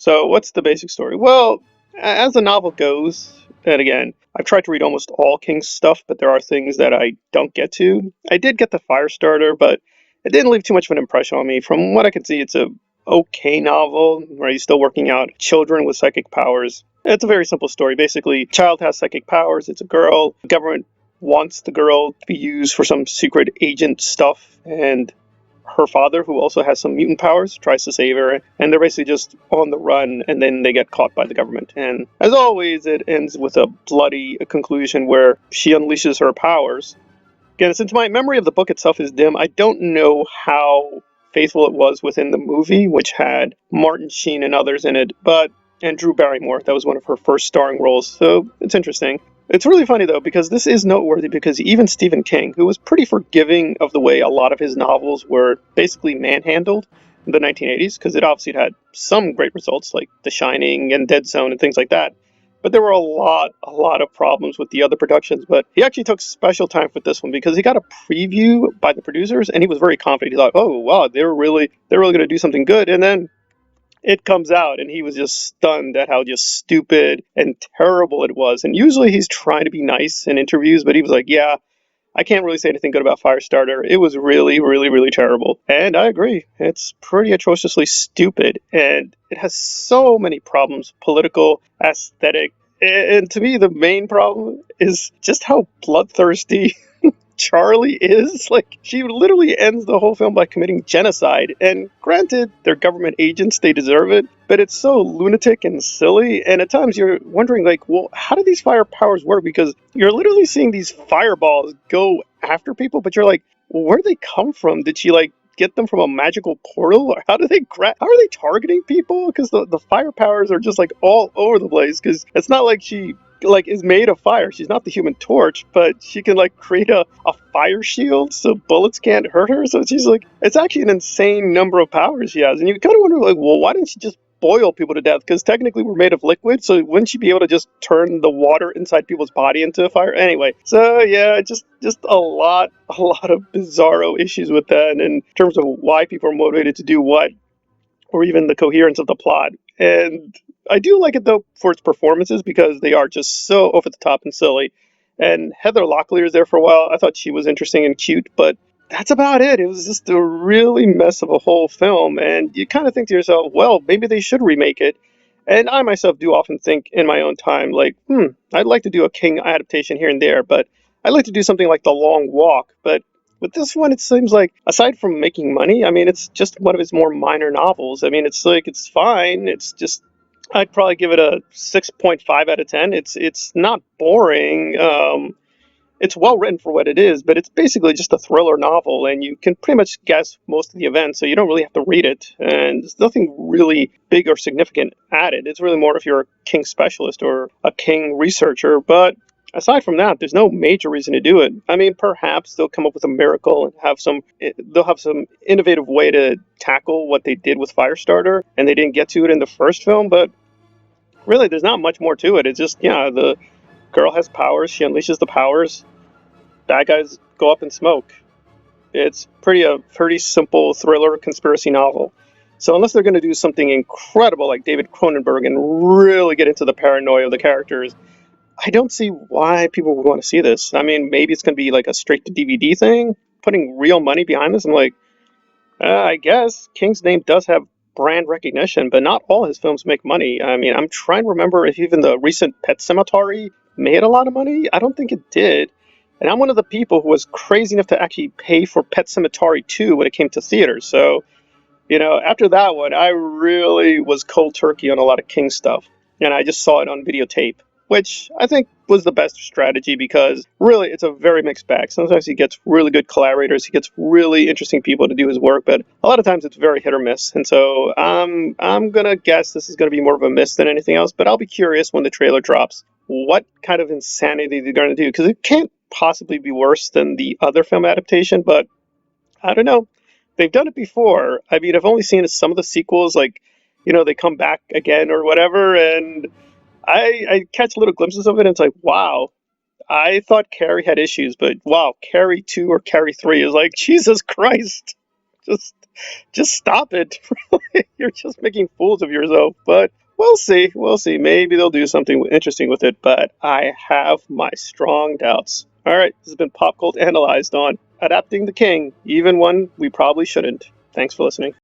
So what's the basic story? Well, as the novel goes, and again, I've tried to read almost all King's stuff, but there are things that I don't get to. I did get the Firestarter, but it didn't leave too much of an impression on me. From what I can see, it's a okay novel where he's still working out children with psychic powers. It's a very simple story. Basically, child has psychic powers. It's a girl. The government wants the girl to be used for some secret agent stuff, and her father, who also has some mutant powers, tries to save her, and they're basically just on the run, and then they get caught by the government. And as always, it ends with a bloody conclusion where she unleashes her powers. Again, since my memory of the book itself is dim, I don't know how faithful it was within the movie, which had Martin Sheen and others in it, and Drew Barrymore. That was one of her first starring roles, so it's interesting. It's really funny, though, because this is noteworthy because even Stephen King, who was pretty forgiving of the way a lot of his novels were basically manhandled in the 1980s, because it obviously had some great results like The Shining and Dead Zone and things like that. But there were a lot of problems with the other productions. But he actually took special time for this one because he got a preview by the producers and he was very confident. He thought, oh, wow, they're really going to do something good. And then it comes out and he was just stunned at how just stupid and terrible it was. And usually he's trying to be nice in interviews, but he was like, yeah, I can't really say anything good about Firestarter. It was really, really, really terrible. And I agree. It's pretty atrociously stupid. And it has so many problems, political, aesthetic. And to me, the main problem is just how bloodthirsty Charlie is. Like, she literally ends the whole film by committing genocide. And granted, they're government agents, they deserve it, but it's so lunatic and silly. And at times you're wondering, like, well, how do these fire powers work? Because you're literally seeing these fireballs go after people, but you're like, well, where do they come from? Did she, like, get them from a magical portal? Or how are they targeting people? Because the fire powers are just, like, all over the place. Because it's not like she is made of fire. She's not the Human Torch, but she can like create a fire shield so bullets can't hurt her. So she's like, it's actually an insane number of powers she has. And you kind of wonder, like, well, why didn't she just boil people to death? Because technically we're made of liquid, so wouldn't she be able to just turn the water inside people's body into a fire? Anyway, so yeah, just a lot of bizarro issues with that, and in terms of why people are motivated to do what, or even the coherence of the plot. And I do like it, though, for its performances because they are just so over the top and silly. And Heather Locklear is there for a while. I thought she was interesting and cute, but that's about it. It was just a really mess of a whole film. And you kind of think to yourself, well, maybe they should remake it. And I myself do often think in my own time, like, I'd like to do a King adaptation here and there, but I'd like to do something like The Long Walk. But with this one, it seems like, aside from making money, I mean, it's just one of his more minor novels. I mean, it's like, it's fine. It's just, I'd probably give it a 6.5 out of 10. It's not boring. It's well written for what it is, but it's basically just a thriller novel, and you can pretty much guess most of the events, so you don't really have to read it. And there's nothing really big or significant added. It's really more if you're a King specialist or a King researcher, but aside from that, there's no major reason to do it. I mean, perhaps they'll come up with a miracle and they'll have some innovative way to tackle what they did with Firestarter, and they didn't get to it in the first film, but really, there's not much more to it. It's just, yeah, the girl has powers, she unleashes the powers, bad guys go up in smoke. It's a pretty simple thriller conspiracy novel. So unless they're going to do something incredible like David Cronenberg and really get into the paranoia of the characters, I don't see why people would want to see this. I mean, maybe it's going to be like a straight-to-DVD thing, putting real money behind this. I'm like, I guess King's name does have brand recognition, but not all his films make money. I mean, I'm trying to remember if even the recent Pet Sematary made a lot of money. I don't think it did. And I'm one of the people who was crazy enough to actually pay for Pet Sematary 2 when it came to theaters. So, after that one, I really was cold turkey on a lot of King stuff. And I just saw it on videotape, which I think was the best strategy because really it's a very mixed bag. Sometimes he gets really good collaborators, he gets really interesting people to do his work, but a lot of times it's very hit or miss. And so I'm going to guess this is going to be more of a miss than anything else, but I'll be curious when the trailer drops what kind of insanity they're going to do, because it can't possibly be worse than the other film adaptation, but I don't know. They've done it before. I mean, I've only seen some of the sequels, like, they come back again or whatever, and I catch little glimpses of it, and it's like, wow, I thought Carrie had issues, but wow, Carrie 2 or Carrie 3 is like, Jesus Christ. Just, Just stop it. You're just making fools of yourself. But we'll see. We'll see. Maybe they'll do something interesting with it, but I have my strong doubts. All right, this has been Pop Cult Analyzed on Adapting the King, even one we probably shouldn't. Thanks for listening.